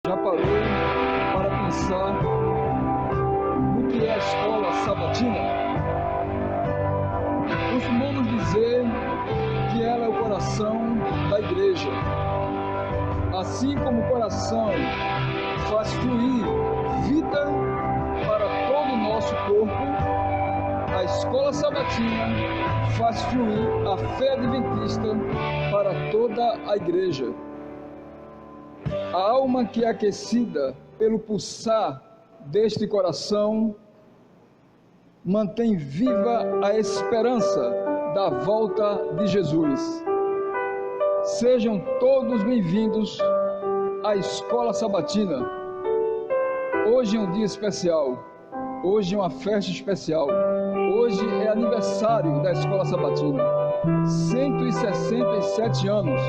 Já parou para pensar no que é a escola sabatina? Costumamos dizer que ela é o coração da igreja. Assim como o coração faz fluir vida para todo o nosso corpo, a escola sabatina faz fluir a fé adventista para toda a igreja. A alma que é aquecida pelo pulsar deste coração mantém viva a esperança da volta de Jesus. Sejam todos bem-vindos à Escola Sabatina. Hoje é um dia especial, hoje é uma festa especial, hoje é aniversário da Escola Sabatina. 167 anos.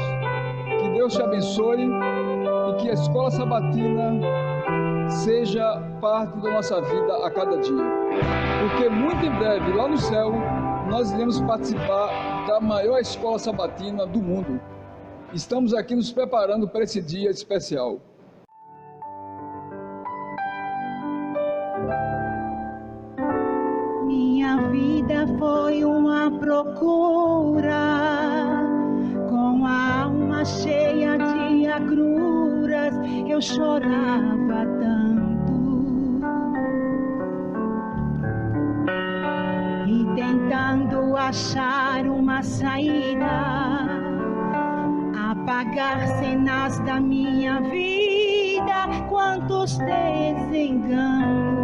Que Deus te abençoe e que a Escola Sabatina seja parte da nossa vida a cada dia. Porque muito em breve, lá no céu, nós iremos participar da maior escola sabatina do mundo. Estamos aqui nos preparando para esse dia especial. Minha vida foi uma procura, com a alma cheia de agruras, eu chorava tanto. E tentando achar uma saída, apagar cenas da minha vida, quantos desenganos.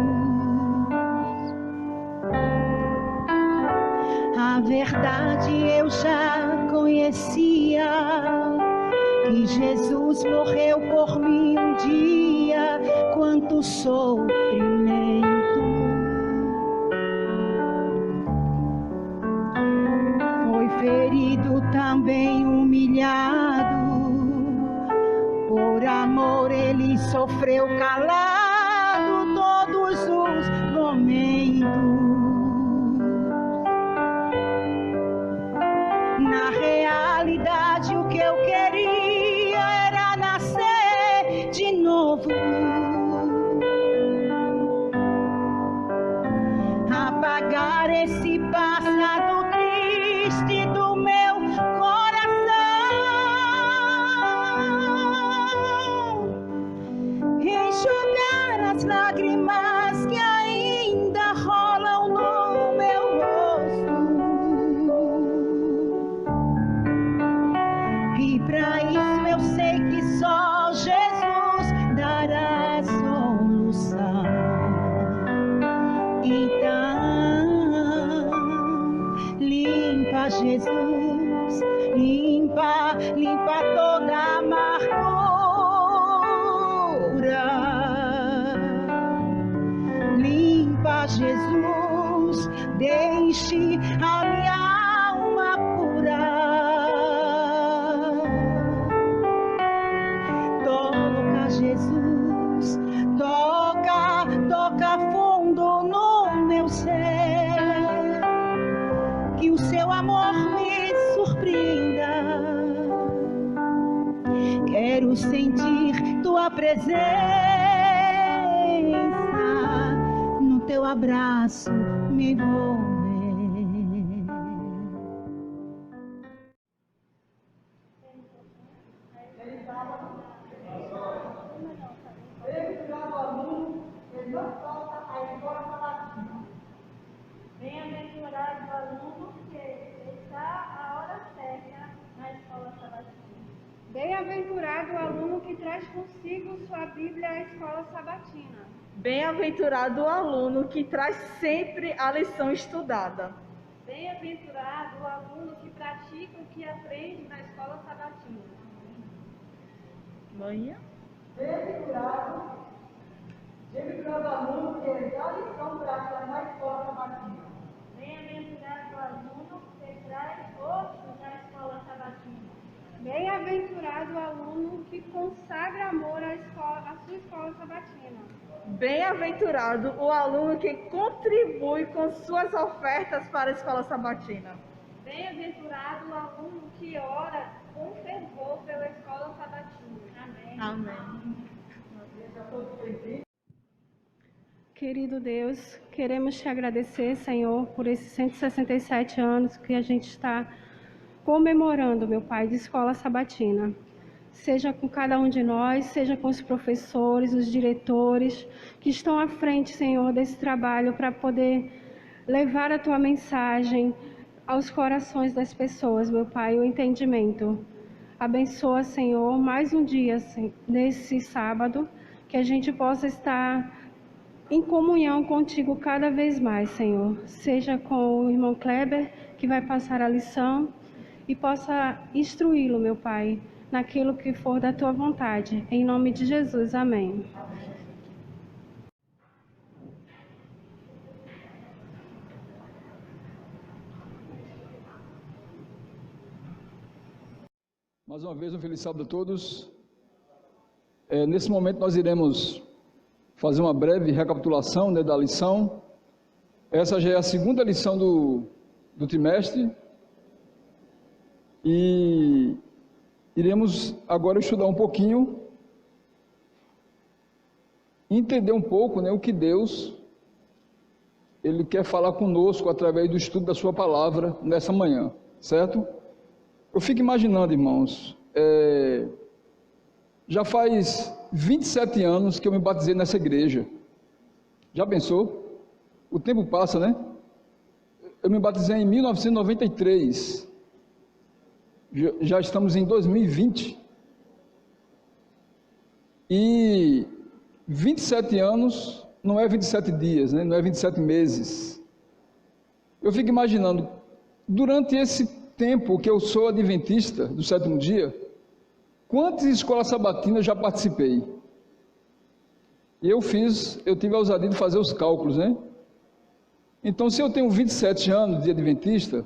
A verdade eu já conhecia, que Jesus morreu por mim um dia, quanto sofrimento. Foi ferido, também humilhado, por amor ele sofreu calado todos os momentos. Na realidade o que eu queria era nascer de novo, apagar esse passado triste do meu coração, enxugar as lágrimas que ainda rolam no meu rosto. E para isso eu sei que só Jesus dará solução. Então, limpa Jesus, limpa toda a amargura. Limpa Jesus, deixe a minha alma pura. Jesus, toca fundo no meu ser, que o seu amor me surpreenda. Quero sentir tua presença, no teu abraço me envolver. Bem-aventurado o aluno que está à hora certa na escola sabatina. Bem-aventurado o aluno que traz consigo sua Bíblia à escola sabatina. Bem-aventurado o aluno que traz sempre a lição estudada. Bem-aventurado o aluno que pratica o que aprende na escola sabatina. Manhã. Bem-aventurado o aluno que dá lição prática na escola sabatina. Bem-aventurado o aluno que traz outros na escola sabatina. Bem-aventurado o aluno que consagra amor à sua escola sabatina. Bem-aventurado o aluno que contribui com suas ofertas para a escola sabatina. Bem-aventurado o aluno que ora com fervor pela escola sabatina. Amém. Amém. Querido Deus, queremos te agradecer, Senhor, por esses 167 anos que a gente está comemorando, meu Pai, de Escola Sabatina. Seja com cada um de nós, seja com os professores, os diretores que estão à frente, Senhor, desse trabalho para poder levar a Tua mensagem aos corações das pessoas, meu Pai, o entendimento. Abençoa, Senhor, mais um dia nesse sábado, que a gente possa estar em comunhão contigo cada vez mais, Senhor. Seja com o irmão Kleber, que vai passar a lição, e possa instruí-lo, meu Pai, naquilo que for da tua vontade. Em nome de Jesus, amém. Mais uma vez, um feliz sábado a todos. Nesse momento nós iremos fazer uma breve recapitulação, né, da lição. Essa já é a segunda lição do trimestre. E iremos agora estudar um pouquinho, entender um pouco, né, o que Deus Ele quer falar conosco através do estudo da sua palavra nessa manhã, certo? Eu fico imaginando, irmãos, já faz 27 anos que eu me batizei nessa igreja. Já pensou? O tempo passa, né? Eu me batizei em 1993. Já estamos em 2020. E 27 anos não é 27 dias, né? Não é 27 meses. Eu fico imaginando, durante esse tempo que eu sou adventista do sétimo dia, quantas escolas sabatinas eu já participei? E eu tive a ousadia de fazer os cálculos, né? Então, se eu tenho 27 anos de adventista,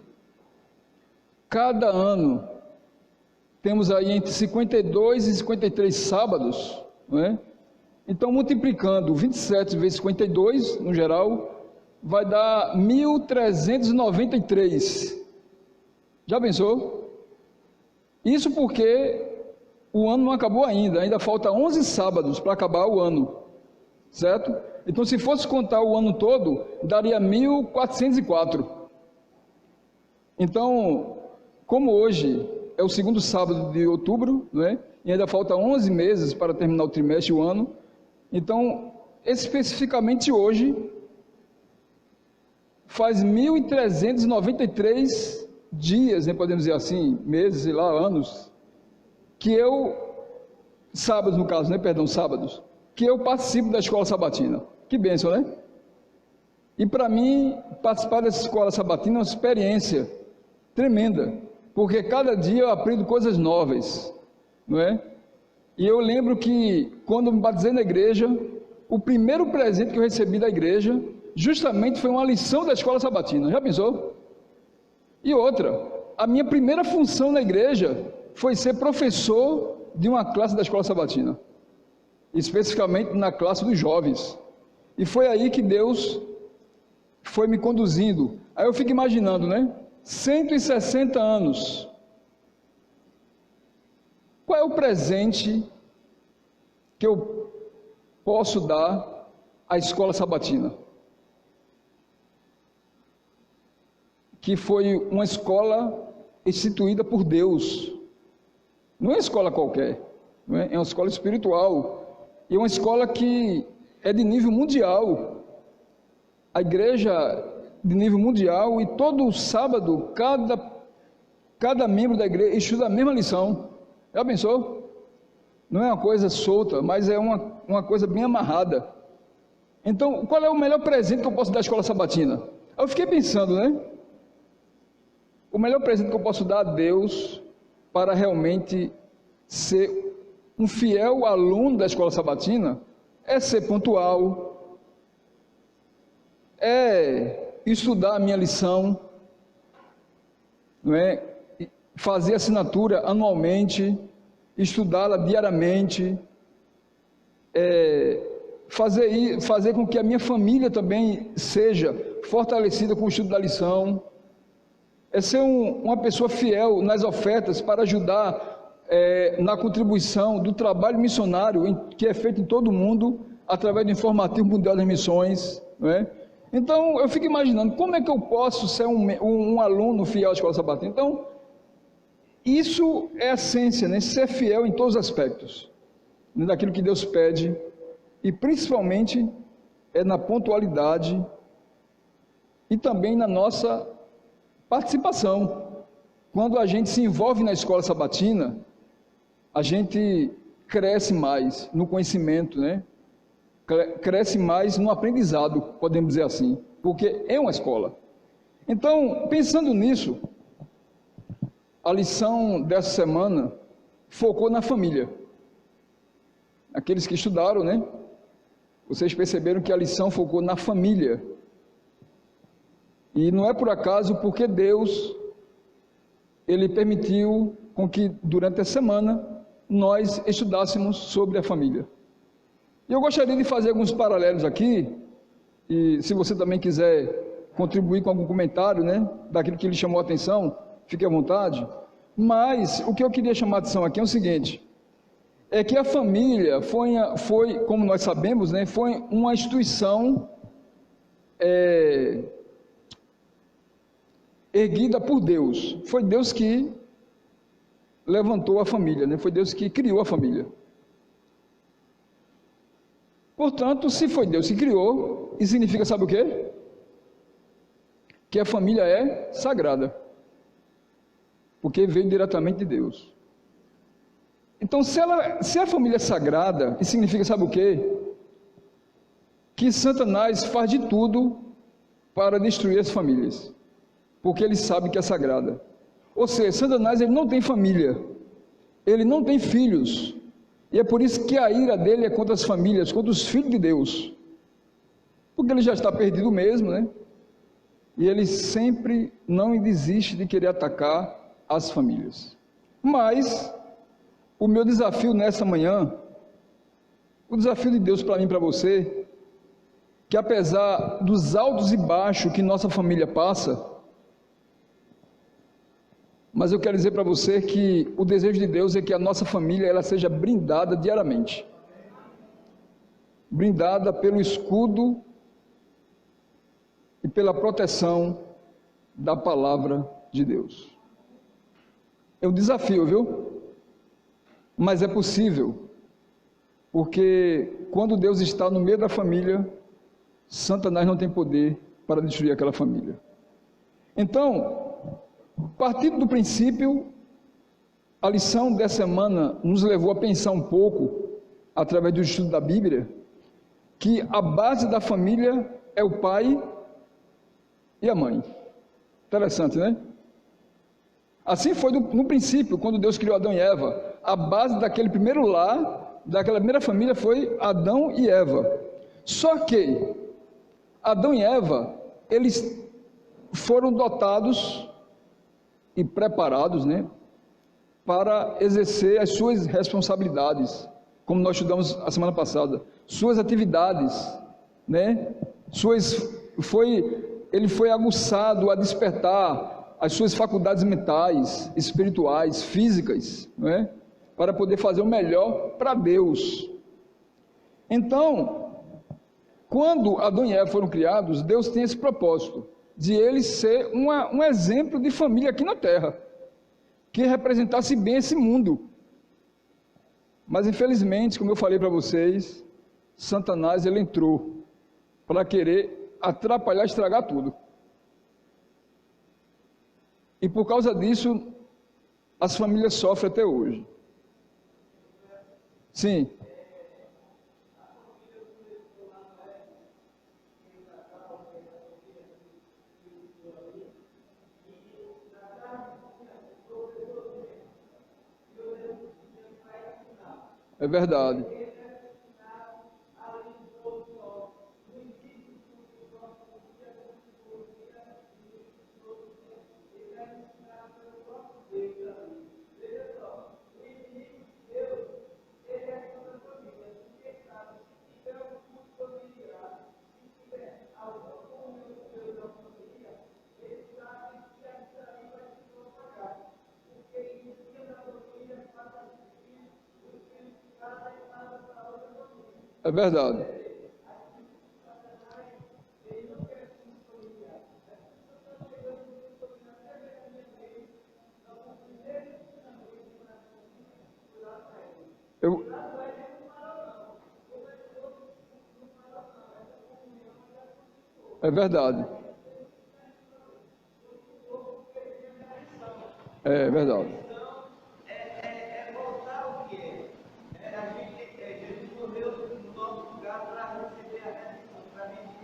cada ano temos aí entre 52 e 53 sábados, não é? Então, multiplicando 27 vezes 52, no geral, vai dar 1.393. Já pensou? Isso porque o ano não acabou ainda falta 11 sábados para acabar o ano, certo? Então, se fosse contar o ano todo, daria 1.404. Então, como hoje é o segundo sábado de outubro, né, e ainda falta 11 meses para terminar o trimestre e o ano, então, especificamente hoje, faz 1.393 dias, né, podemos dizer assim, meses, sei lá, anos, sábados no caso, né, sábados, que eu participo da escola sabatina. Que bênção, né? E para mim, participar dessa escola sabatina é uma experiência tremenda, porque cada dia eu aprendo coisas novas, não é? E eu lembro que, quando me batizei na igreja, o primeiro presente que eu recebi da igreja, justamente foi uma lição da escola sabatina. Já pensou? E outra, a minha primeira função na igreja foi ser professor de uma classe da escola sabatina, especificamente na classe dos jovens. E foi aí que Deus foi me conduzindo. Aí eu fico imaginando, né? 160 anos. Qual é o presente que eu posso dar à escola sabatina? Que foi uma escola instituída por Deus. Não é uma escola qualquer, não é? É uma escola espiritual. E é uma escola que é de nível mundial. A igreja de nível mundial, e todo sábado, cada membro da igreja estuda a mesma lição. Já pensou? Não é uma coisa solta, mas é uma coisa bem amarrada. Então, qual é o melhor presente que eu posso dar à escola sabatina? Eu fiquei pensando, né? O melhor presente que eu posso dar a Deus para realmente ser um fiel aluno da escola sabatina é ser pontual, é estudar a minha lição, não é? Fazer assinatura anualmente, estudá-la diariamente, fazer com que a minha família também seja fortalecida com o estudo da lição, é ser uma pessoa fiel nas ofertas para ajudar na contribuição do trabalho missionário que é feito em todo o mundo, através do Informativo Mundial das Missões, não é? Então, eu fico imaginando, como é que eu posso ser um aluno fiel à Escola Sabatina? Então, isso é a essência, né? Ser fiel em todos os aspectos, né? Daquilo que Deus pede, e principalmente na pontualidade e também na nossa participação. Quando a gente se envolve na Escola Sabatina, a gente cresce mais no conhecimento, né? Cresce mais no aprendizado, podemos dizer assim, porque é uma escola. Então, pensando nisso, a lição dessa semana focou na família. Aqueles que estudaram, né? Vocês perceberam que a lição focou na família. E não é por acaso, porque Deus, Ele permitiu com que durante a semana nós estudássemos sobre a família. E eu gostaria de fazer alguns paralelos aqui, e se você também quiser contribuir com algum comentário, né, daquilo que lhe chamou a atenção, fique à vontade. Mas o que eu queria chamar a atenção aqui é o seguinte, é que a família foi, como nós sabemos, né, foi uma instituição erguida por Deus. Foi Deus que levantou a família, né? Foi Deus que criou a família. Portanto, se foi Deus que criou, isso significa, sabe o quê? Que a família é sagrada, porque veio diretamente de Deus. Então, se a família é sagrada, isso significa, sabe o quê? Que Satanás faz de tudo para destruir as famílias, porque ele sabe que é sagrada. Ou seja, Satanás, ele não tem família, ele não tem filhos, e é por isso que a ira dele é contra as famílias, contra os filhos de Deus, porque ele já está perdido mesmo, né? E ele sempre não desiste de querer atacar as famílias. Mas o meu desafio nessa manhã, o desafio de Deus para mim e para você, que apesar dos altos e baixos que nossa família passa, mas eu quero dizer para você que o desejo de Deus é que a nossa família ela seja blindada diariamente. Blindada pelo escudo e pela proteção da palavra de Deus. É um desafio, viu? Mas é possível, porque quando Deus está no meio da família, Satanás não tem poder para destruir aquela família. Então, partindo do princípio, a lição dessa semana nos levou a pensar um pouco, através do estudo da Bíblia, que a base da família é o pai e a mãe. Interessante, né? Assim foi no princípio, quando Deus criou Adão e Eva. A base daquele primeiro lar, daquela primeira família foi Adão e Eva. Só que Adão e Eva, eles foram dotados e preparados, né, para exercer as suas responsabilidades, como nós estudamos a semana passada, suas atividades, né, ele foi aguçado a despertar as suas faculdades mentais, espirituais, físicas, né, para poder fazer o melhor para Deus. Então, quando Adão e Eva foram criados, Deus tem esse propósito, de ele ser um exemplo de família aqui na terra, que representasse bem esse mundo. Mas infelizmente, como eu falei para vocês, Satanás ele entrou para querer atrapalhar, estragar tudo. E por causa disso, as famílias sofrem até hoje. Sim. É verdade. É verdade. É verdade. É verdade. Voltar o que Jesus morreu no nosso lugar para receber a redenção, para a gente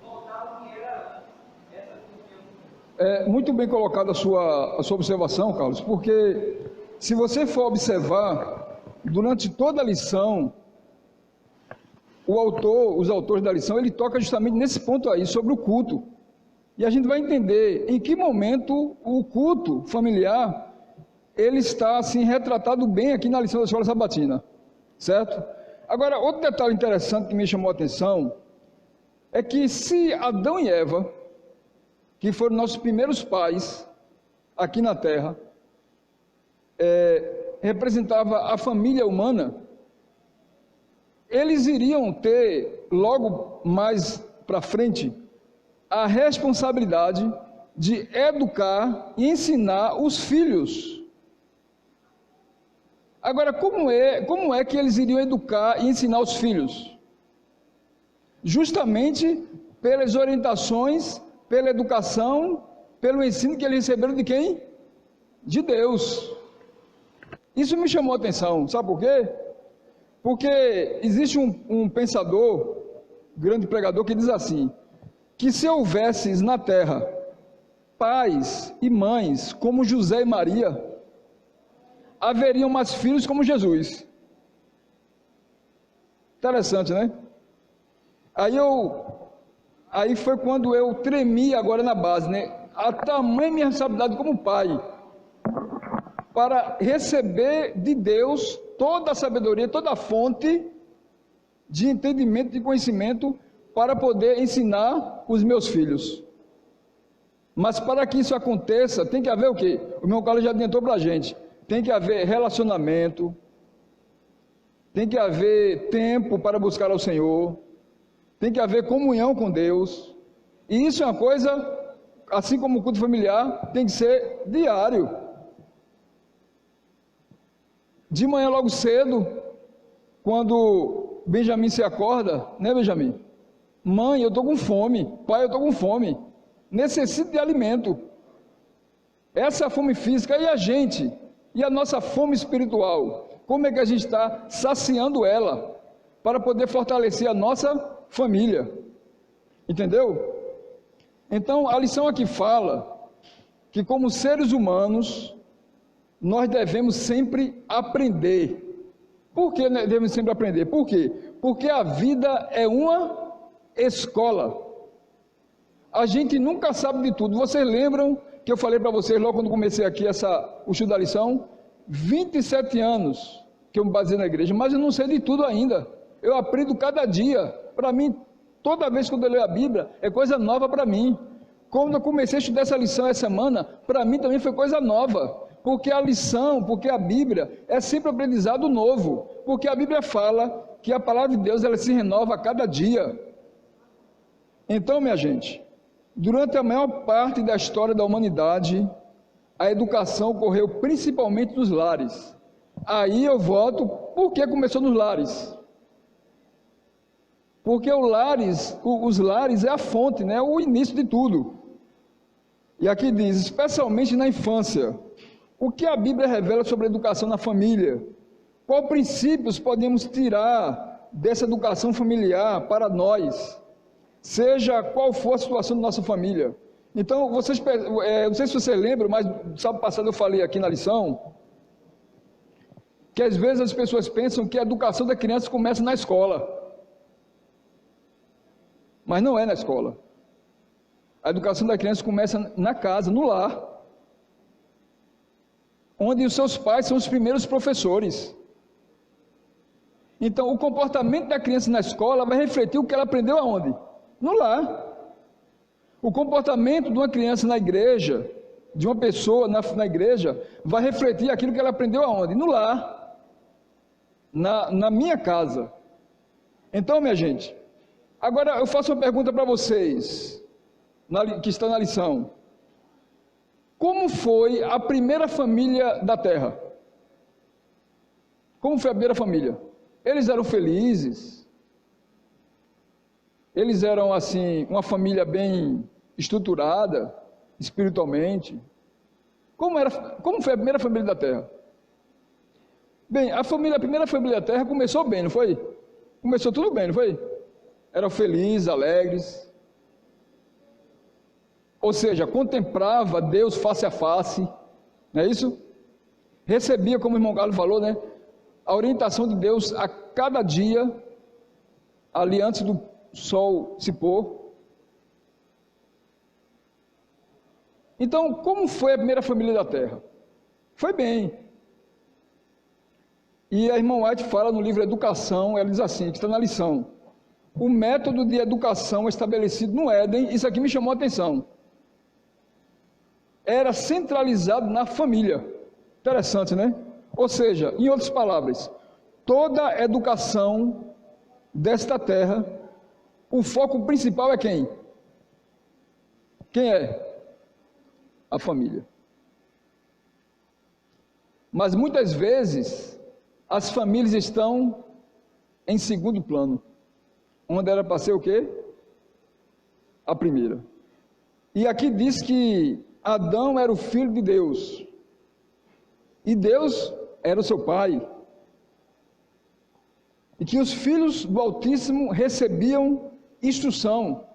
voltar o que era essa comunhão. É muito bem colocada a sua observação, Carlos, porque se você for observar, durante toda a lição, os autores da lição, ele toca justamente nesse ponto aí, sobre o culto. E a gente vai entender em que momento o culto familiar, ele está assim retratado bem aqui na lição da Escola Sabatina, certo? Agora, outro detalhe interessante que me chamou a atenção, é que se Adão e Eva, que foram nossos primeiros pais aqui na Terra, representava a família humana, eles iriam ter, logo mais para frente, a responsabilidade de educar e ensinar os filhos. Agora, como é que eles iriam educar e ensinar os filhos? Justamente pelas orientações, pela educação, pelo ensino que eles receberam de quem? De Deus. Isso me chamou a atenção, sabe por quê? Porque existe um pensador, grande pregador, que diz assim, que se houvesse na terra pais e mães como José e Maria, haveriam mais filhos como Jesus. Interessante, né? Aí foi quando eu tremi agora na base, né? A tamanha minha responsabilidade como pai, para receber de Deus toda a sabedoria, toda a fonte de entendimento, de conhecimento, para poder ensinar os meus filhos. Mas para que isso aconteça, tem que haver o quê? O meu Carlos já adiantou para a gente. Tem que haver relacionamento, tem que haver tempo para buscar ao Senhor, tem que haver comunhão com Deus. E isso é uma coisa, assim como o culto familiar, tem que ser diário. De manhã logo cedo, quando Benjamin se acorda, né, Benjamin? Mãe, eu estou com fome. Pai, eu estou com fome. Necessito de alimento. Essa é a fome física. E a gente? E a nossa fome espiritual? Como é que a gente está saciando ela para poder fortalecer a nossa família? Entendeu? Então, a lição aqui fala que como seres humanos, nós devemos sempre aprender. Por que devemos sempre aprender? Por quê? Porque a vida é uma escola. A gente nunca sabe de tudo. Vocês lembram que eu falei para vocês logo quando comecei aqui o estudo da lição? 27 anos que eu me basei na igreja, mas eu não sei de tudo ainda. Eu aprendo cada dia. Para mim, toda vez que eu leio a Bíblia, é coisa nova para mim. Quando eu comecei a estudar essa lição essa semana, para mim também foi coisa nova. Porque a lição, porque a Bíblia é sempre aprendizado novo. Porque a Bíblia fala que a palavra de Deus ela se renova a cada dia. Então, minha gente, durante a maior parte da história da humanidade, a educação ocorreu principalmente nos lares. Aí eu volto, por que começou nos lares? Porque os lares é a fonte, né? O início de tudo. E aqui diz, especialmente na infância, o que a Bíblia revela sobre a educação na família? Quais princípios podemos tirar dessa educação familiar para nós? Seja qual for a situação da nossa família. Então, não sei se vocês lembram, mas sábado passado eu falei aqui na lição, que às vezes as pessoas pensam que a educação da criança começa na escola. Mas não é na escola. A educação da criança começa na casa, no lar, onde os seus pais são os primeiros professores. Então, o comportamento da criança na escola vai refletir o que ela aprendeu aonde? No lar. O comportamento de uma criança na igreja, de uma pessoa na igreja, vai refletir aquilo que ela aprendeu aonde? No lar. Na minha casa. Então, minha gente, agora eu faço uma pergunta para vocês, que está na lição. Como foi a primeira família da terra? Como foi a primeira família? Eles eram felizes? Eles eram, assim, uma família bem estruturada, espiritualmente? Como foi a primeira família da terra? Bem, a primeira família da terra começou bem, não foi? Começou tudo bem, não foi? Eram felizes, alegres. Ou seja, contemplava Deus face a face, não é isso? Recebia, como o irmão Carlos falou, né? A orientação de Deus a cada dia, ali antes do sol se pôr. Então, como foi a primeira família da terra? Foi bem. E a irmã White fala no livro Educação, ela diz assim, que está na lição: o método de educação estabelecido no Éden, isso aqui me chamou a atenção, era centralizado na família. Interessante, né? Ou seja, em outras palavras, toda a educação desta terra, o foco principal é quem? Quem é? A família. Mas muitas vezes as famílias estão em segundo plano, onde era para ser o quê? A primeira. E aqui diz que Adão era o filho de Deus, e Deus era o seu pai, e que os filhos do Altíssimo recebiam instrução,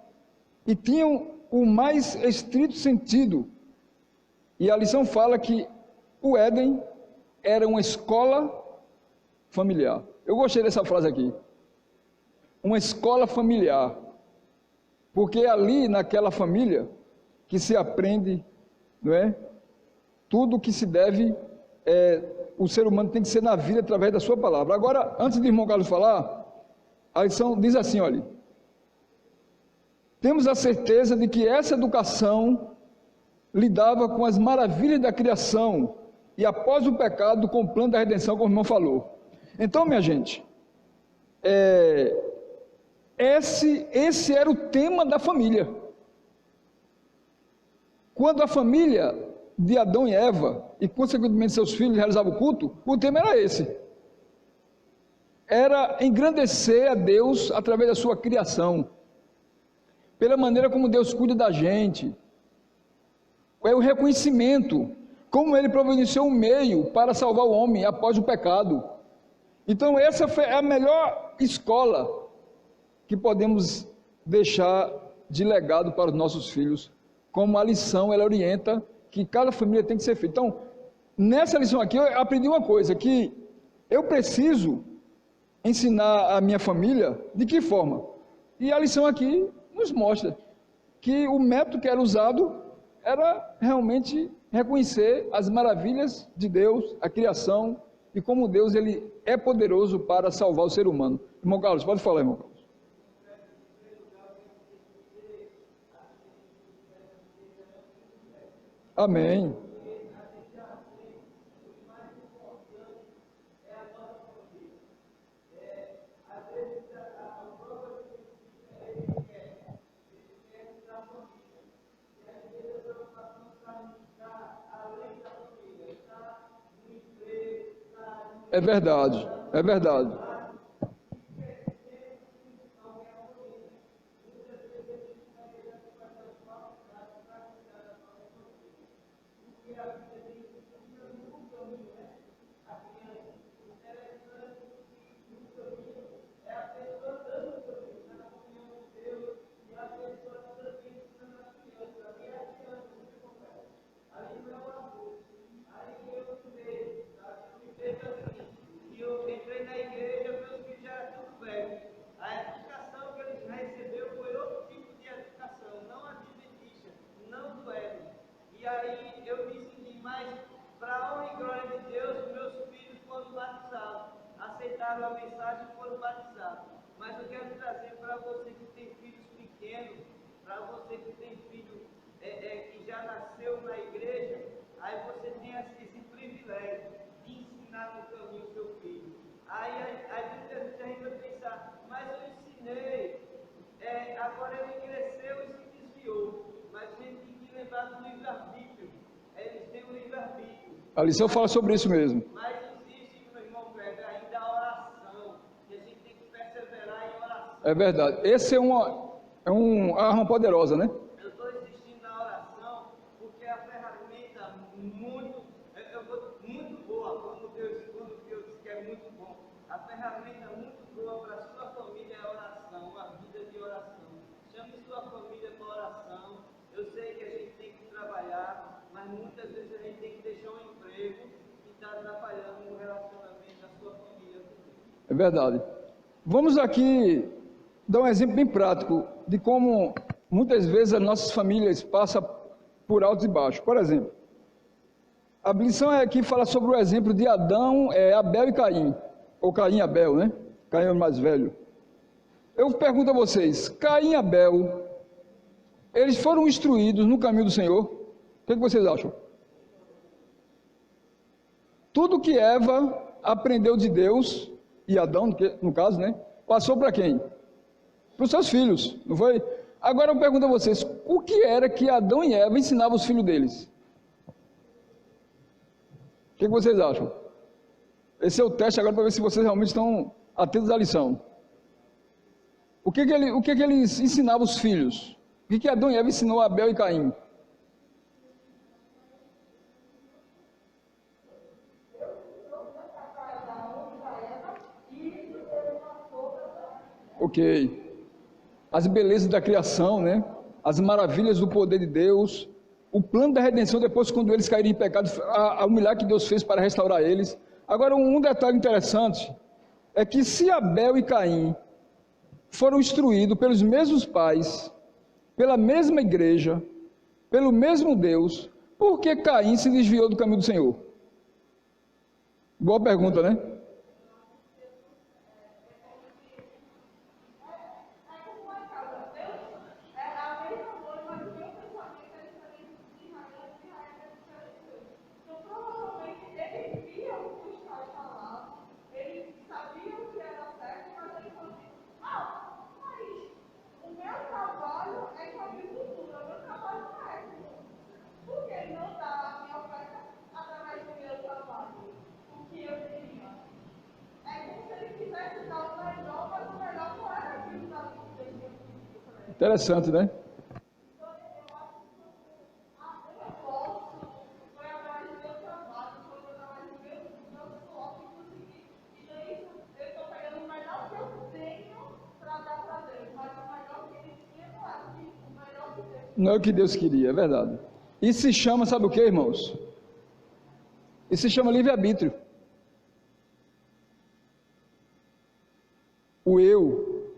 e tinham o mais estrito sentido, e a lição fala que o Éden era uma escola familiar. Eu gostei dessa frase aqui, uma escola familiar, porque é ali naquela família que se aprende, não é? Tudo que se deve, o ser humano tem que ser na vida através da sua palavra. Agora, antes do irmão Carlos falar, a lição diz assim, olha: temos a certeza de que essa educação lidava com as maravilhas da criação e após o pecado com o plano da redenção, como o irmão falou. Então, minha gente, esse era o tema da família. Quando a família de Adão e Eva, e consequentemente seus filhos, realizavam o culto, o tema era esse. Era engrandecer a Deus através da sua criação, pela maneira como Deus cuida da gente, é o reconhecimento, como Ele providenciou um meio para salvar o homem após o pecado. Então essa é a melhor escola que podemos deixar de legado para os nossos filhos, como a lição ela orienta que cada família tem que ser feita. Então, nessa lição aqui eu aprendi uma coisa, que eu preciso ensinar a minha família de que forma? E a lição aqui nos mostra que o método que era usado era realmente reconhecer as maravilhas de Deus, a criação, e como Deus ele é poderoso para salvar o ser humano. Irmão Carlos, pode falar, irmão Carlos. Amém. É verdade, é verdade. aceitaram a mensagem e foram batizados. Mas eu quero trazer para você que tem filhos pequenos, para você que tem filho que já nasceu na igreja, aí você tem esse privilégio de ensinar no caminho o seu filho. Aí muitas vezes a gente vai pensar, mas eu do livre-arbítrio. Eles têm um livre-arbítrio. A lição fala sobre isso mesmo. Mas existe, meu irmão Kleber, ainda a oração. Que a gente tem que perseverar em oração. É verdade. Esse é uma arma poderosa, né? Eu estou insistindo na oração porque é a ferramenta muito boa, quando Deus quer muito bom. A ferramenta muito boa para a sua família é a oração, a vida de oração. Chame sua família para oração. Eu sei que a gente tem que trabalhar, mas muitas vezes a gente tem que deixar um emprego que está atrapalhando o relacionamento da sua família. É verdade. Vamos aqui dar um exemplo bem prático de como muitas vezes as nossas famílias passam por altos e baixos. Por exemplo, a lição aqui fala sobre o exemplo de Adão, Abel e Caim, ou Caim e Abel, né? Caim é o mais velho. Eu pergunto a vocês, Caim e Abel, eles foram instruídos no caminho do Senhor? O que vocês acham? Tudo que Eva aprendeu de Deus, e Adão, no caso, né? Passou para quem? Para os seus filhos, não foi? Agora eu pergunto a vocês, o que era que Adão e Eva ensinavam os filhos deles? O que vocês acham? Esse é o teste agora para ver se vocês realmente estão atentos à lição. O que eles ensinavam os filhos? O que Adão e Eva ensinou a Abel e Caim? Ok. As belezas da criação, né? As maravilhas do poder de Deus, o plano da redenção depois quando eles caíram em pecado, o milagre que Deus fez para restaurar eles. Agora, um detalhe interessante é que se Abel e Caim foram instruídos pelos mesmos pais, pela mesma igreja, pelo mesmo Deus, por que Caim se desviou do caminho do Senhor? Boa pergunta, né? Interessante, né? Não é o que Deus queria, é verdade. Isso se chama, sabe o que, irmãos? Isso se chama livre-arbítrio. O eu.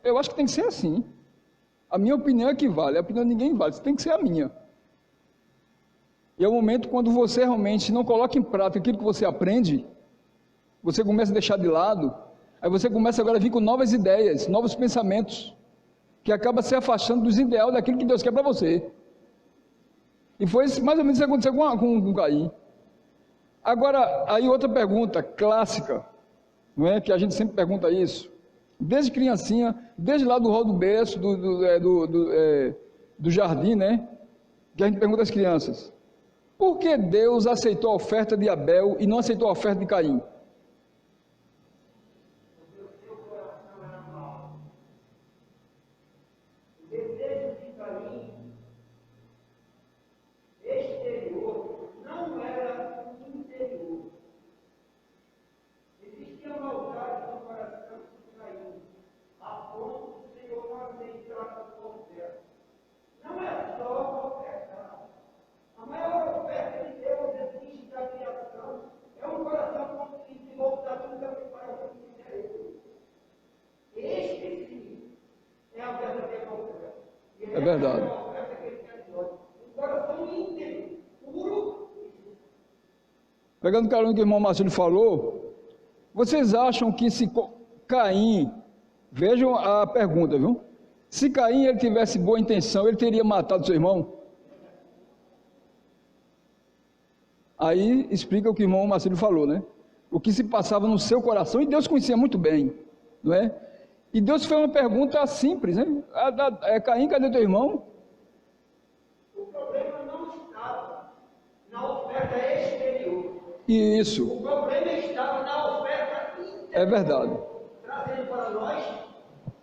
Eu acho que tem que ser assim. A minha opinião é que vale, a opinião de ninguém vale, tem que ser a minha. E é o momento quando você realmente não coloca em prática aquilo que você aprende, você começa a deixar de lado, aí você começa agora a vir com novas ideias, novos pensamentos, que acaba se afastando dos ideais daquilo que Deus quer para você. E foi mais ou menos isso que aconteceu com Caim. Agora, aí outra pergunta clássica, não é? Que a gente sempre pergunta isso, desde criancinha, desde lá do rol do berço, do jardim, né? Que a gente pergunta às crianças, por que Deus aceitou a oferta de Abel e não aceitou a oferta de Caim? É verdade. Pegando o carona que o irmão Marcelo falou, vocês acham que se Caim, vejam a pergunta, viu? Se Caim ele tivesse boa intenção, ele teria matado seu irmão? Aí explica o que o irmão Marcelo falou, né? O que se passava no seu coração, e Deus conhecia muito bem, não é? E Deus fez uma pergunta simples, né? Caim, cadê teu irmão? Isso, O problema estava na oferta é verdade. trazendo para nós,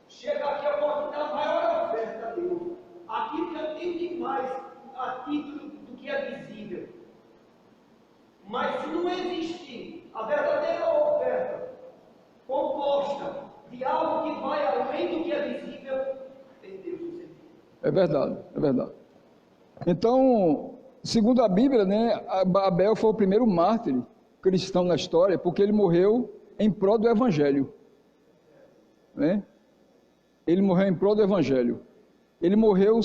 chega aqui, eu posso dar a maior oferta a Deus. Aquilo que eu tenho demais, a título do que é visível. Mas se não existir a verdadeira oferta composta de algo que vai além do que é visível, perdeu o sentido. É verdade, é verdade. Então, segundo a Bíblia, né, Abel foi o primeiro mártir cristão na história, porque ele morreu em prol do Evangelho. Né? Ele morreu em prol do Evangelho. Ele morreu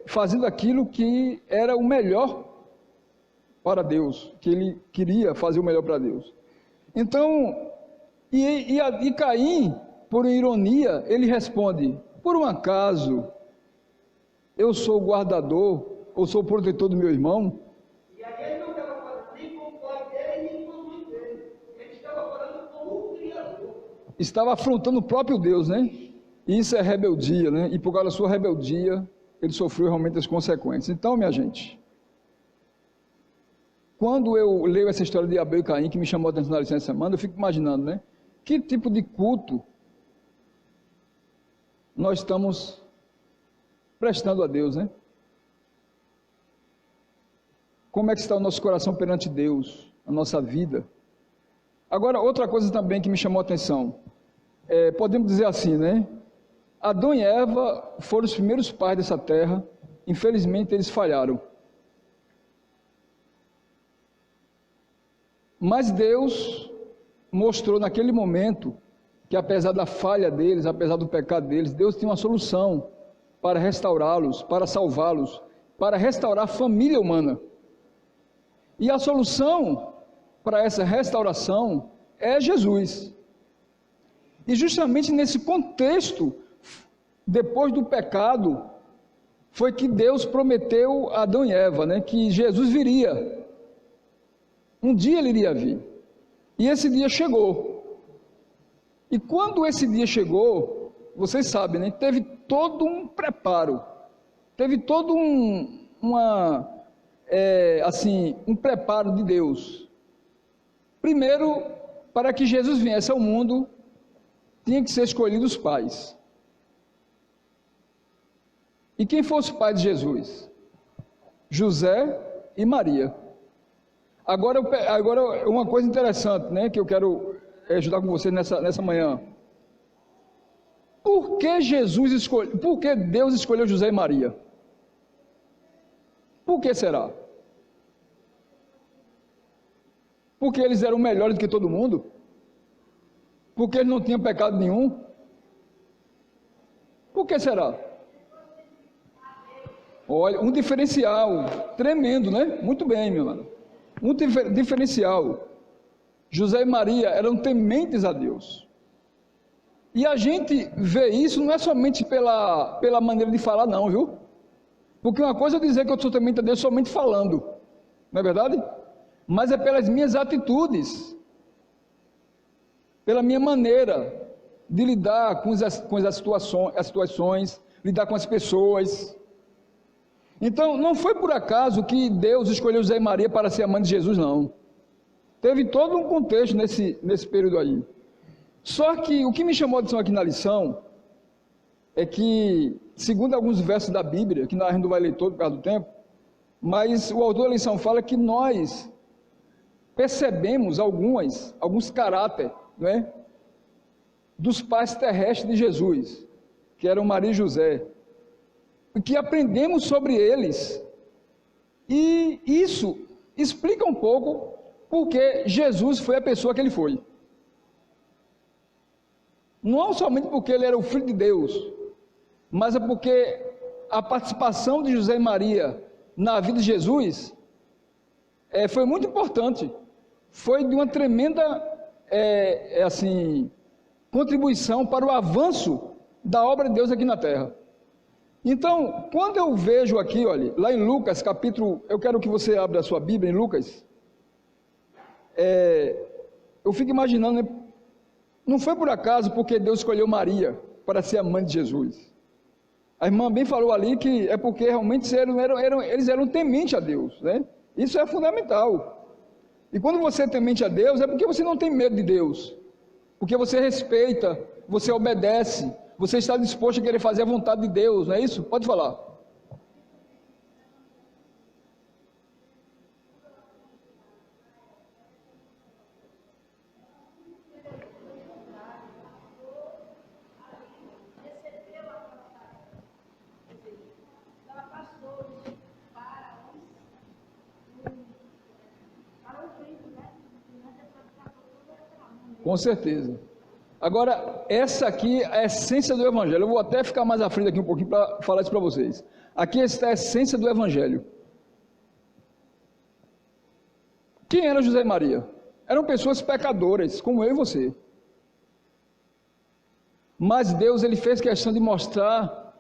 fazendo aquilo que era o melhor para Deus, que ele queria fazer o melhor para Deus. Então, e Caim, por ironia, ele responde: por um acaso eu sou o guardador, ou sou o protetor do meu irmão? E aí ele não estava falando nem com o pai dele, nem com a mãe dele. Ele estava falando com o Criador. Estava afrontando o próprio Deus, né? E isso é rebeldia, né? E por causa da sua rebeldia, ele sofreu realmente as consequências. Então, minha gente, quando eu leio essa história de Abel e Caim, que me chamou a atenção na licença semana, eu fico imaginando, né? Que tipo de culto nós estamos prestando a Deus, né? Como é que está o nosso coração perante Deus, a nossa vida? Agora, outra coisa também que me chamou a atenção, podemos dizer assim, né? Adão e Eva foram os primeiros pais dessa terra, infelizmente eles falharam. Mas Deus mostrou naquele momento que apesar da falha deles, apesar do pecado deles, Deus tinha uma solução para restaurá-los, para salvá-los, para restaurar a família humana. E a solução para essa restauração é Jesus. E justamente nesse contexto, depois do pecado, foi que Deus prometeu a Adão e Eva, né, que Jesus viria. Um dia ele iria vir. E esse dia chegou. E quando esse dia chegou, vocês sabem, né, teve todo um preparo. Teve todo um preparo de Deus. Primeiro, para que Jesus viesse ao mundo, tinha que ser escolhidos os pais. E quem fosse o pai de Jesus? José e Maria. Agora uma coisa interessante, né, que eu quero ajudar com você nessa manhã. Por que Deus escolheu José e Maria? Por que será? Porque eles eram melhores do que todo mundo? Porque eles não tinham pecado nenhum? Por que será? Olha, um diferencial tremendo, né? Muito bem, meu irmão. Um diferencial. José e Maria eram tementes a Deus. E a gente vê isso não é somente pela maneira de falar, não, viu? Porque uma coisa é dizer que eu sou temente a Deus somente falando, não é verdade? Mas é pelas minhas atitudes, pela minha maneira de lidar com as situações, lidar com as pessoas. Então, não foi por acaso que Deus escolheu José e Maria para ser a mãe de Jesus, não. Teve todo um contexto nesse período aí. Só que o que me chamou a atenção aqui na lição é que, segundo alguns versos da Bíblia, que a gente não vai ler todo por causa do tempo, mas o autor da lição fala que nós percebemos alguns caráteres, não é? Dos pais terrestres de Jesus, que eram Maria e José, e que aprendemos sobre eles, e isso explica um pouco porque Jesus foi a pessoa que ele foi. Não somente porque ele era o Filho de Deus, mas é porque a participação de José e Maria na vida de Jesus foi muito importante, foi de uma tremenda contribuição para o avanço da obra de Deus aqui na terra. Então, quando eu vejo aqui, olha, lá em Lucas, capítulo, eu quero que você abra a sua Bíblia em Lucas, eu fico imaginando, né, não foi por acaso porque Deus escolheu Maria para ser a mãe de Jesus. A irmã bem falou ali que é porque realmente eles eram tementes a Deus, né? Isso é fundamental. E quando você é temente a Deus, é porque você não tem medo de Deus, porque você respeita, você obedece, você está disposto a querer fazer a vontade de Deus, não é isso? Pode falar. Com certeza. Agora, essa aqui é a essência do Evangelho. Eu vou até ficar mais à frente aqui um pouquinho para falar isso para vocês. Aqui está a essência do Evangelho. Quem era José e Maria? Eram pessoas pecadoras, como eu e você. Mas Deus, ele fez questão de mostrar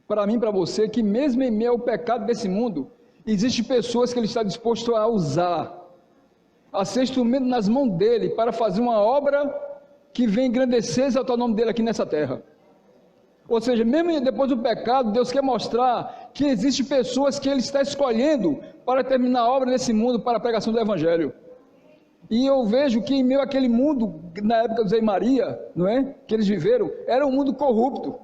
para mim e para você que mesmo em meio ao pecado desse mundo, existem pessoas que ele está disposto a usar, a ser instrumento nas mãos dele para fazer uma obra que vem engrandecer e exaltar o nome dele aqui nessa terra. Ou seja, mesmo depois do pecado, Deus quer mostrar que existem pessoas que ele está escolhendo para terminar a obra nesse mundo para a pregação do Evangelho. E eu vejo que em meio àquele mundo, na época de José e Maria, não é? Que eles viveram, era um mundo corrupto.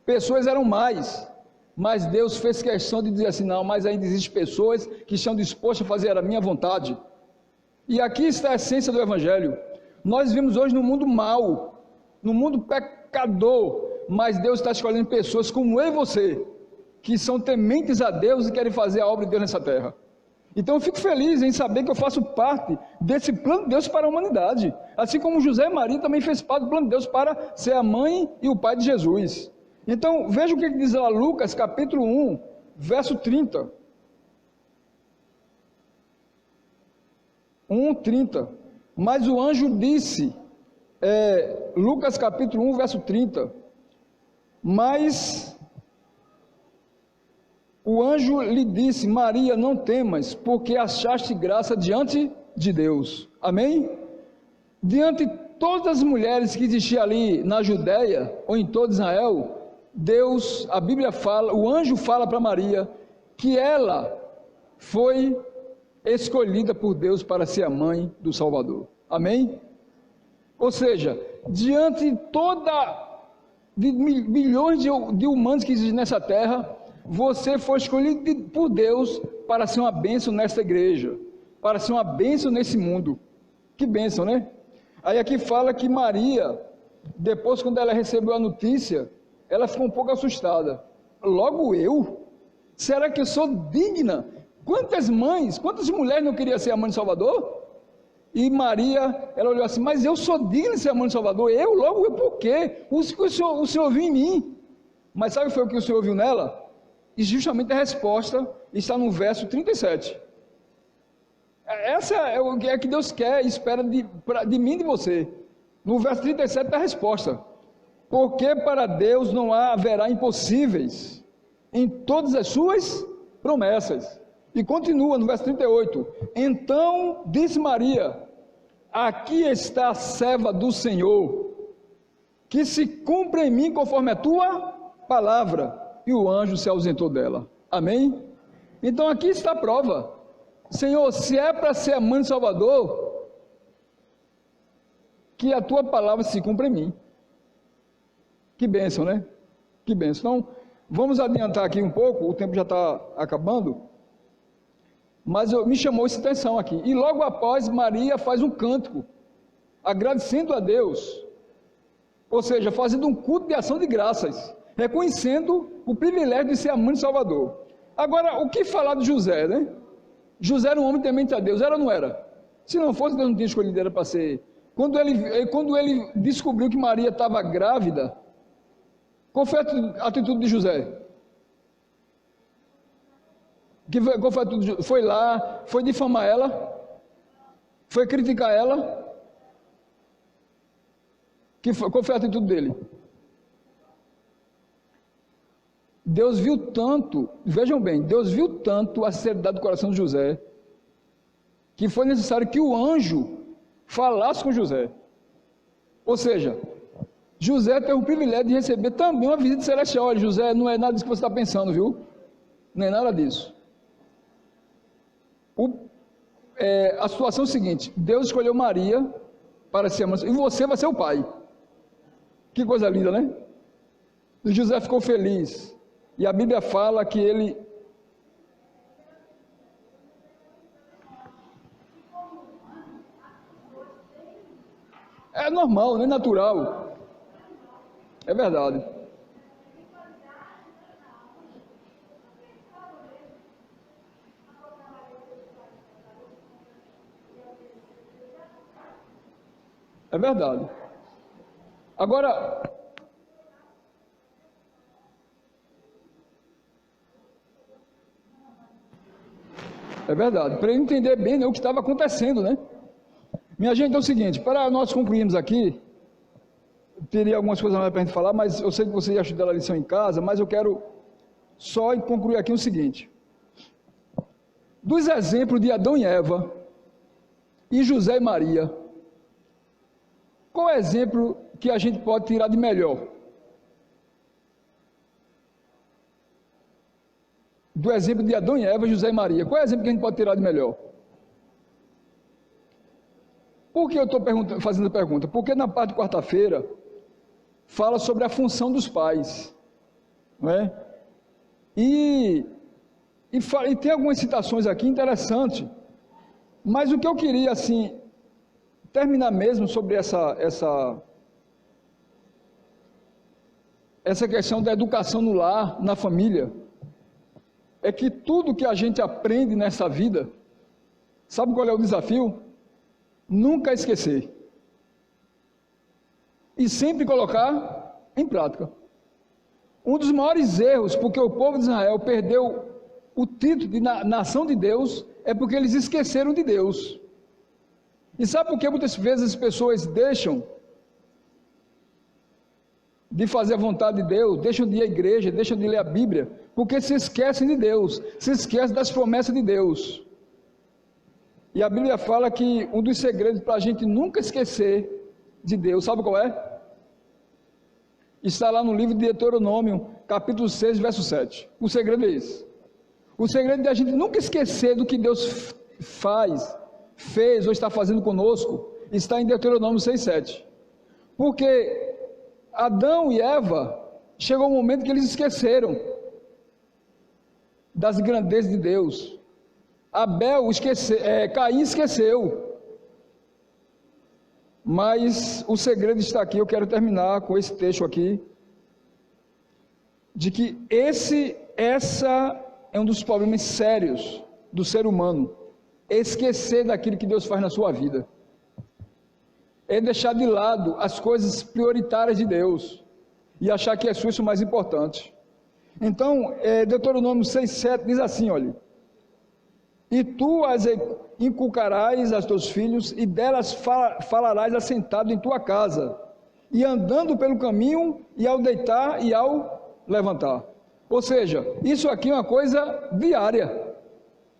Pessoas eram mais, mas Deus fez questão de dizer assim, não, mas ainda existem pessoas que estão dispostas a fazer a minha vontade. E aqui está a essência do Evangelho. Nós vivemos hoje no mundo mau, no mundo pecador, mas Deus está escolhendo pessoas como eu e você, que são tementes a Deus e querem fazer a obra de Deus nessa terra. Então eu fico feliz em saber que eu faço parte desse plano de Deus para a humanidade, assim como José e Maria também fez parte do plano de Deus para ser a mãe e o pai de Jesus. Então veja o que diz lá Lucas capítulo 1, verso 30. 1:30. Mas o anjo disse, Lucas capítulo 1, verso 30, mas o anjo lhe disse, Maria, não temas, porque achaste graça diante de Deus. Amém? Diante de todas as mulheres que existiam ali na Judéia, ou em todo Israel, Deus, a Bíblia fala, o anjo fala para Maria, que ela foi escolhida por Deus para ser a mãe do Salvador. Amém? Ou seja, diante de milhões de humanos que existem nessa terra, você foi escolhido por Deus para ser uma bênção nesta igreja, para ser uma bênção nesse mundo. Que bênção, né? Aí aqui fala que Maria, depois quando ela recebeu a notícia, ela ficou um pouco assustada. Logo eu? Será que eu sou digna? Quantas mães, quantas mulheres não queriam ser a mãe de Salvador? E Maria, ela olhou assim, mas eu sou digna de ser a mãe de Salvador, logo eu, por quê? O Senhor viu em mim. Mas sabe o que o Senhor viu nela? E justamente a resposta está no verso 37. Essa é o que Deus quer e espera de mim e de você. No verso 37 está a resposta. Porque para Deus não haverá impossíveis em todas as suas promessas. E continua no verso 38, então disse Maria, aqui está a serva do Senhor, que se cumpra em mim conforme a tua palavra, e o anjo se ausentou dela. Amém? Então aqui está a prova. Senhor, se é para ser a mãe do Salvador, que a tua palavra se cumpra em mim. Que bênção, né? Que bênção. Então, vamos adiantar aqui um pouco, o tempo já está acabando. Mas me chamou essa atenção aqui. E logo após, Maria faz um cântico, agradecendo a Deus. Ou seja, fazendo um culto de ação de graças, reconhecendo o privilégio de ser a mãe de Salvador. Agora, o que falar de José, né? José era um homem temente a Deus, era ou não era? Se não fosse, Deus não tinha escolhido ele para ser. Quando ele descobriu que Maria estava grávida, qual foi a atitude de José? Qual foi a atitude? Foi lá, foi difamar ela, foi criticar ela. Qual foi a atitude dele? Deus viu tanto, vejam bem, Deus viu tanto a sinceridade do coração de José, que foi necessário que o anjo falasse com José. Ou seja, José teve o privilégio de receber também uma visita celestial. Olha, José, não é nada disso que você está pensando, viu? Não é nada disso. a situação é a seguinte: Deus escolheu Maria para ser a mãe, e você vai ser o pai. Que coisa linda, né? E José ficou feliz, e a Bíblia fala que ele... É normal, não é natural. É verdade. É verdade. Agora, é verdade, para ele entender bem, né, o que estava acontecendo, né? Minha gente, é o seguinte, para nós concluirmos aqui, teria algumas coisas mais para a gente falar, mas eu sei que vocês já estudaram a lição em casa, mas eu quero só concluir aqui o seguinte: dos exemplos de Adão e Eva, e José e Maria, qual é o exemplo que a gente pode tirar de melhor? Do exemplo de Adão e Eva, José e Maria, qual é o exemplo que a gente pode tirar de melhor? Por que eu estou fazendo a pergunta? Porque na parte de quarta-feira fala sobre a função dos pais, não é? E tem algumas citações aqui interessantes, mas o que eu queria, assim, terminar mesmo sobre essa questão da educação no lar, na família, é que tudo que a gente aprende nessa vida, sabe qual é o desafio? Nunca esquecer. E sempre colocar em prática. Um dos maiores erros, porque o povo de Israel perdeu o título de nação de Deus, é porque eles esqueceram de Deus. E sabe por que muitas vezes as pessoas deixam de fazer a vontade de Deus, deixam de ir à igreja, deixam de ler a Bíblia, porque se esquecem de Deus, se esquecem das promessas de Deus. E a Bíblia fala que um dos segredos para a gente nunca esquecer de Deus, sabe qual é? Está lá no livro de Deuteronômio, capítulo 6, verso 7. O segredo é esse. O segredo de a gente nunca esquecer do que Deus fez ou está fazendo conosco, está em Deuteronômio 6, 7. Porque Adão e Eva, chegou um momento que eles esqueceram das grandezas de Deus. Caim esqueceu. Mas o segredo está aqui. Eu quero terminar com esse texto aqui, de que essa é um dos problemas sérios do ser humano, esquecer daquilo que Deus faz na sua vida, é deixar de lado as coisas prioritárias de Deus e achar que é isso o mais importante. Então, Deuteronômio 6,7 diz assim, olha: e tu as inculcarás aos teus filhos, e delas falarás assentado em tua casa, e andando pelo caminho, e ao deitar e ao levantar. Ou seja, isso aqui é uma coisa diária,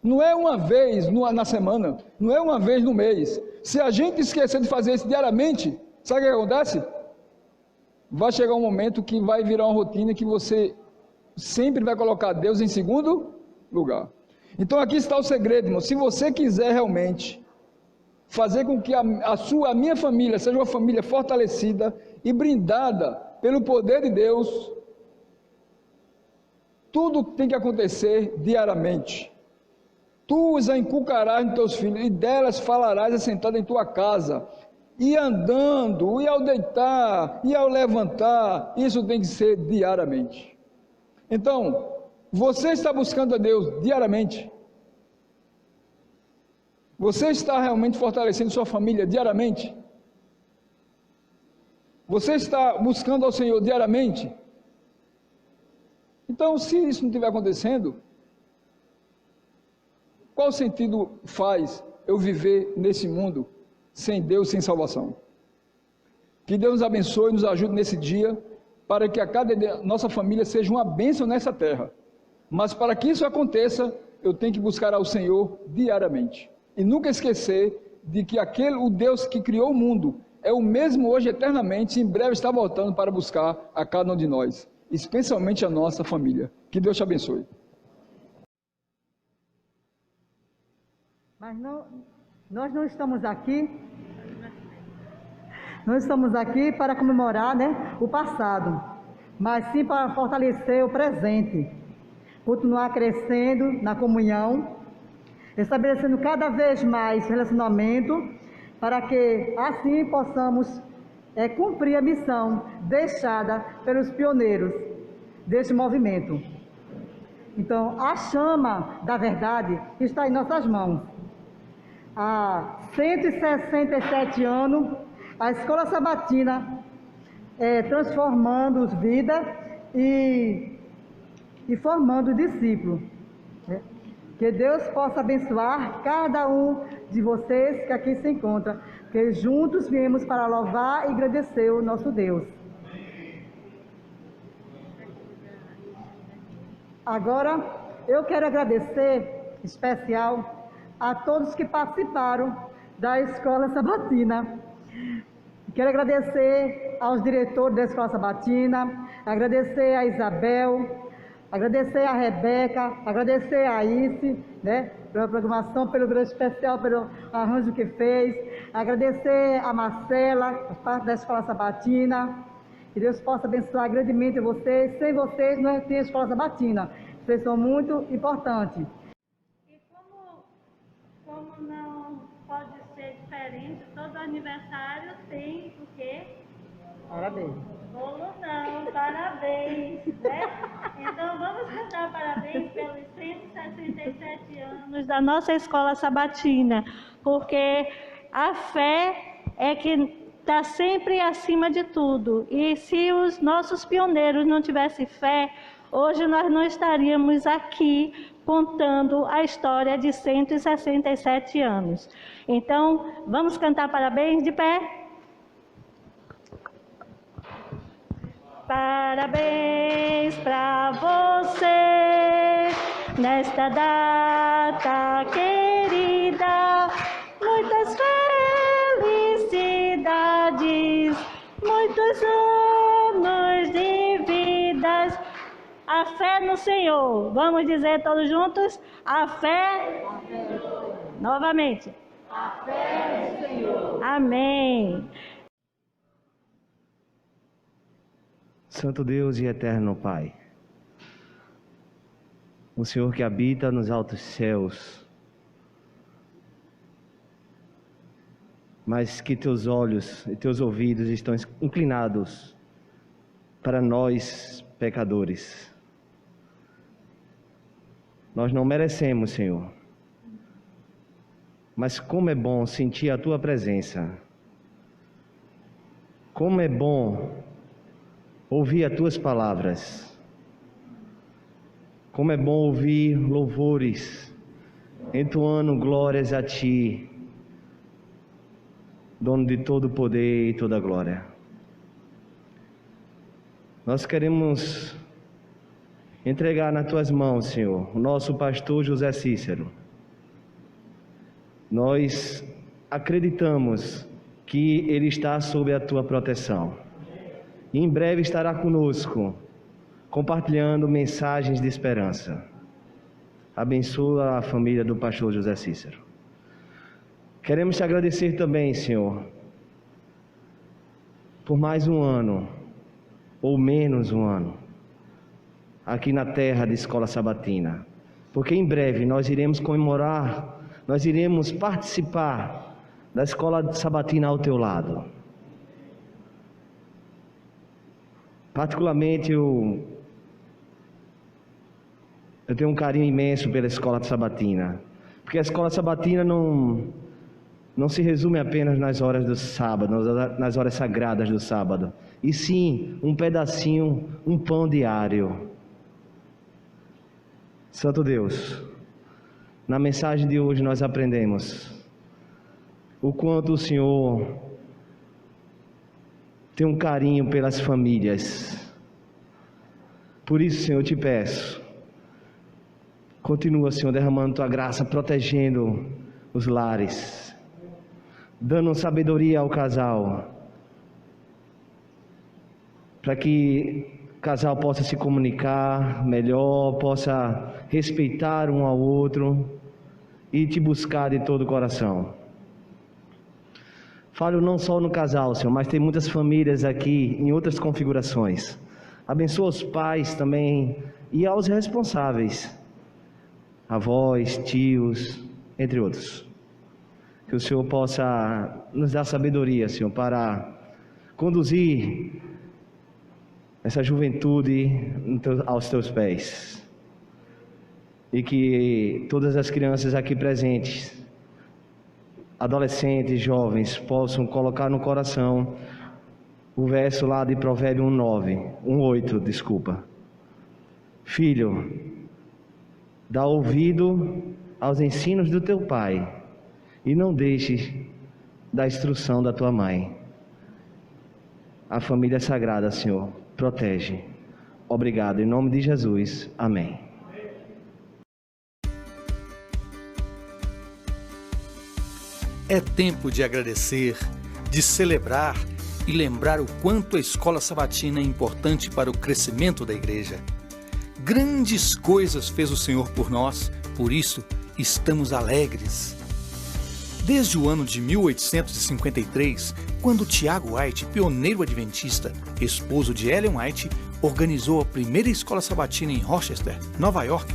não é uma vez na semana, não é uma vez no mês. Se a gente esquecer de fazer isso diariamente, sabe o que acontece? Vai chegar um momento que vai virar uma rotina, que você sempre vai colocar Deus em segundo lugar. Então aqui está o segredo, irmão. Se você quiser realmente fazer com que a minha família seja uma família fortalecida e brindada pelo poder de Deus, tudo tem que acontecer diariamente. Tu os inculcarás nos teus filhos, e delas falarás assentado em tua casa, e andando, e ao deitar, e ao levantar. Isso tem que ser diariamente. Então, você está buscando a Deus diariamente? Você está realmente fortalecendo sua família diariamente? Você está buscando ao Senhor diariamente? Então, se isso não estiver acontecendo, qual sentido faz eu viver nesse mundo sem Deus, sem salvação? Que Deus nos abençoe e nos ajude nesse dia, para que a cada nossa família seja uma bênção nessa terra. Mas para que isso aconteça, eu tenho que buscar ao Senhor diariamente. E nunca esquecer de que o Deus que criou o mundo é o mesmo hoje eternamente, e em breve está voltando para buscar a cada um de nós, especialmente a nossa família. Que Deus te abençoe. Mas não Nós não estamos aqui para comemorar, né, o passado, mas sim para fortalecer o presente, continuar crescendo na comunhão, estabelecendo cada vez mais relacionamento, para que assim possamos cumprir a missão deixada pelos pioneiros deste movimento. Então, a chama da verdade está em nossas mãos. Há 167 anos, a Escola Sabatina transformando os vidas e formando discípulos. Que Deus possa abençoar cada um de vocês que aqui se encontra, que juntos viemos para louvar e agradecer o nosso Deus. Agora, eu quero agradecer, em especial, a todos que participaram da Escola Sabatina. Quero agradecer aos diretores da Escola Sabatina, agradecer a Isabel, agradecer a Rebeca, agradecer a Ice, né, pela programação, pelo grande especial, pelo arranjo que fez, agradecer a Marcela, parte da Escola Sabatina. Que Deus possa abençoar grandemente vocês. Sem vocês não tem a Escola Sabatina. Vocês são muito importantes. E como não pode ser diferente, todo aniversário tem o quê? Parabéns. Bolo não, parabéns, né? Então vamos cantar parabéns pelos 167 anos da nossa Escola Sabatina, porque a fé é que está sempre acima de tudo. E se os nossos pioneiros não tivessem fé, hoje nós não estaríamos aqui contando a história de 167 anos. Então, vamos cantar parabéns de pé? Parabéns para você nesta data querida. Muitas felicidades, muitos anos de vidas. A fé no Senhor. Vamos dizer todos juntos? A fé. Novamente. A fé no Senhor. Amém. Santo Deus e eterno Pai, o Senhor que habita nos altos céus, mas que teus olhos e teus ouvidos estão inclinados para nós, pecadores. Nós não merecemos, Senhor, mas como é bom sentir a Tua presença. Como é bom ouvir as Tuas palavras. Como é bom ouvir louvores, entoando glórias a Ti, dono de todo o poder e toda a glória. Nós queremos entregar nas Tuas mãos, Senhor, o nosso pastor José Cícero. Nós acreditamos que ele está sob a Tua proteção. E em breve estará conosco, compartilhando mensagens de esperança. Abençoa a família do pastor José Cícero. Queremos te agradecer também, Senhor, por mais um ano, ou menos um ano, aqui na terra da Escola Sabatina. Porque em breve nós iremos comemorar, nós iremos participar da Escola Sabatina ao teu lado. Particularmente eu tenho um carinho imenso pela Escola Sabatina, porque a Escola Sabatina não se resume apenas nas horas do sábado, nas horas sagradas do sábado, e sim um pedacinho, um pão diário. Santo Deus, na mensagem de hoje nós aprendemos o quanto o Senhor tem um carinho pelas famílias. Por isso, Senhor, eu te peço, continua, Senhor, derramando Tua graça, protegendo os lares, dando sabedoria ao casal, para que o casal possa se comunicar melhor, possa respeitar um ao outro e te buscar de todo o coração. Falo não só no casal, Senhor, mas tem muitas famílias aqui em outras configurações. Abençoa os pais também e aos responsáveis, avós, tios, entre outros. Que o Senhor possa nos dar sabedoria, Senhor, para conduzir essa juventude aos teus pés. E que todas as crianças aqui presentes, adolescentes, jovens, possam colocar no coração o verso lá de Provérbio 1:8, desculpa. Filho, dá ouvido aos ensinos do teu pai e não deixes da instrução da tua mãe. A família sagrada, Senhor, protege. Obrigado, em nome de Jesus. Amém. É tempo de agradecer, de celebrar e lembrar o quanto a escola sabatina é importante para o crescimento da igreja. Grandes coisas fez o Senhor por nós, por isso estamos alegres. Desde o ano de 1853, quando Tiago White, pioneiro adventista, esposo de Ellen White, organizou a primeira escola sabatina em Rochester, Nova York,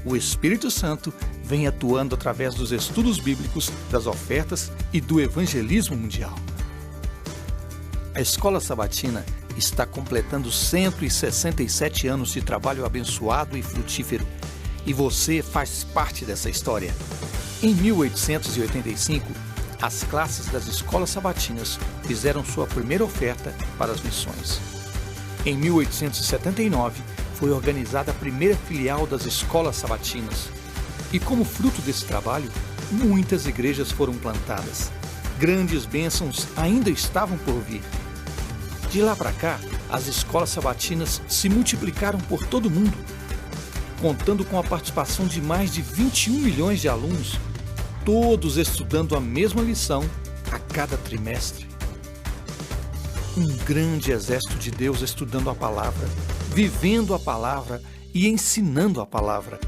o Espírito Santo vem atuando através dos estudos bíblicos, das ofertas e do evangelismo mundial. A escola sabatina está completando 167 anos de trabalho abençoado e frutífero, e você faz parte dessa história. Em 1885, as classes das escolas sabatinas fizeram sua primeira oferta para as missões. Em 1879, foi organizada a primeira filial das escolas sabatinas. E como fruto desse trabalho, muitas igrejas foram plantadas. Grandes bênçãos ainda estavam por vir. De lá para cá, as escolas sabatinas se multiplicaram por todo o mundo, contando com a participação de mais de 21 milhões de alunos, todos estudando a mesma lição a cada trimestre. Um grande exército de Deus estudando a palavra, vivendo a palavra e ensinando a palavra.